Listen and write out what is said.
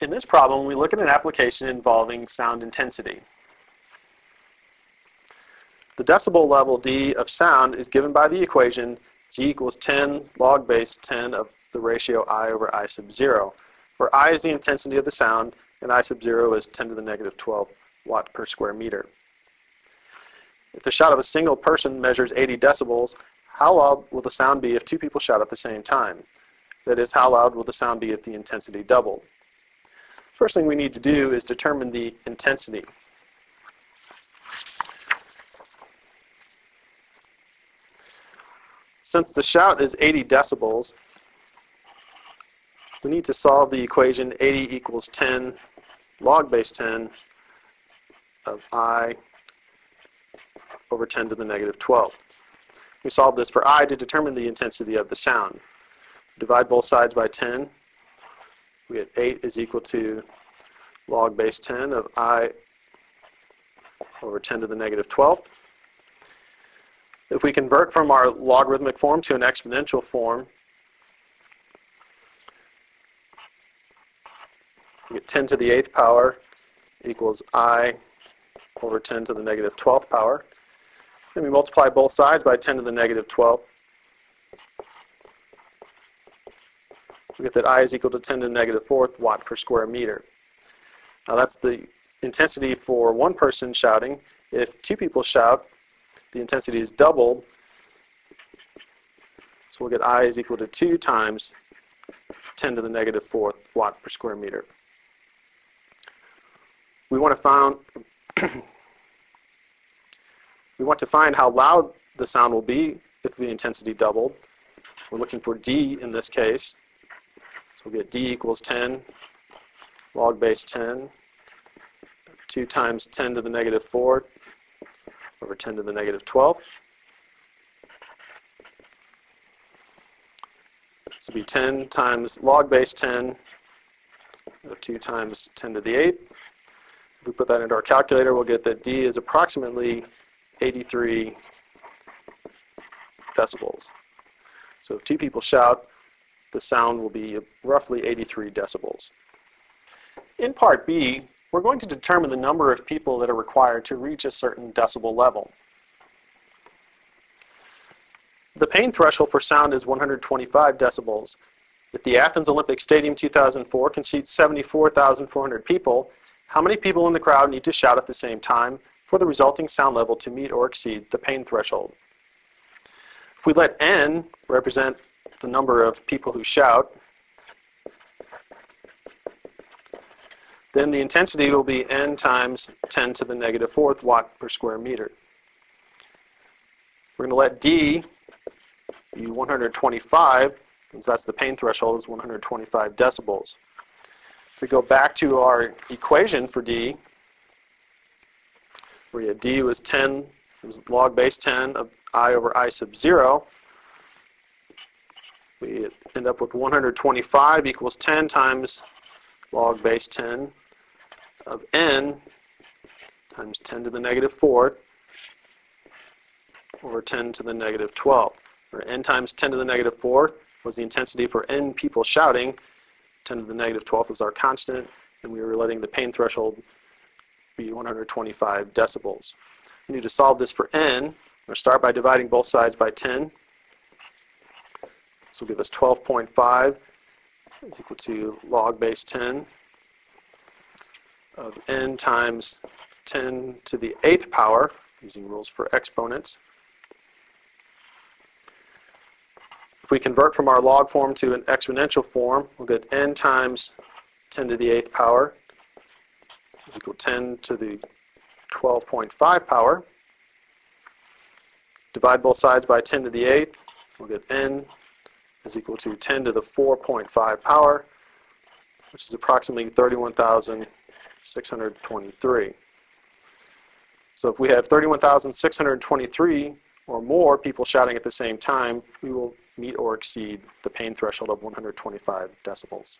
In this problem, we look at an application involving sound intensity. The decibel level D of sound is given by the equation G equals 10 log base 10 of the ratio I over I sub 0, where I is the intensity of the sound and I sub 0 is 10 to the negative 12 watt per square meter. If the shout of a single person measures 80 decibels, how loud will the sound be if two people shout at the same time? That is, how loud will the sound be if the intensity doubled? First thing we need to do is determine the intensity. Since the shout is 80 decibels, we need to solve the equation 80 equals 10 log base 10 of I over 10 to the negative 12. We solve this for I to determine the intensity of the sound. Divide both sides by 10. We get 8 is equal to log base 10 of I over 10 to the negative 12. If we convert from our logarithmic form to an exponential form, we get 10 to the 8th power equals I over 10 to the negative 12th power. Then we multiply both sides by 10 to the negative 12. We get that I is equal to 10 to the negative 4th watt per square meter. Now that's the intensity for one person shouting. If two people shout, the intensity is doubled. So we'll get I is equal to 2 times 10 to the negative 4th watt per square meter. We want to find how loud the sound will be if the intensity doubled. We're looking for D in this case. So we'll get D equals 10 log base 10, 2 times 10 to the negative 4 over 10 to the negative 12. This will be 10 times log base 10, 2 times 10 to the 8th. If we put that into our calculator, we'll get that D is approximately 83 decibels. So if two people shout, the sound will be roughly 83 decibels. In part B, we're going to determine the number of people that are required to reach a certain decibel level. The pain threshold for sound is 125 decibels. If the Athens Olympic Stadium 2004 can seat 74,400 people, how many people in the crowd need to shout at the same time for the resulting sound level to meet or exceed the pain threshold? If we let N represent the number of people who shout, then the intensity will be N times 10 to the negative 4th watt per square meter. We're going to let D be 125, since that's the pain threshold, is 125 decibels. If we go back to our equation for D, where D was 10, it was log base 10 of I over I sub 0, we end up with 125 equals 10 times log base 10 of N times 10 to the negative 4th over 10 to the negative 12. Where N times 10 to the negative 4th was the intensity for N people shouting. 10 to the negative 12th was our constant, and we were letting the pain threshold be 125 decibels. We need to solve this for N. We're going to start by dividing both sides by 10. This will give us 12.5 is equal to log base 10 of N times 10 to the 8th power, using rules for exponents. If we convert from our log form to an exponential form, we'll get N times 10 to the 8th power is equal to 10 to the 12.5 power. Divide both sides by 10 to the 8th, we'll get N is equal to 10 to the 4.5 power, which is approximately 31,623. So if we have 31,623 or more people shouting at the same time, we will meet or exceed the pain threshold of 125 decibels.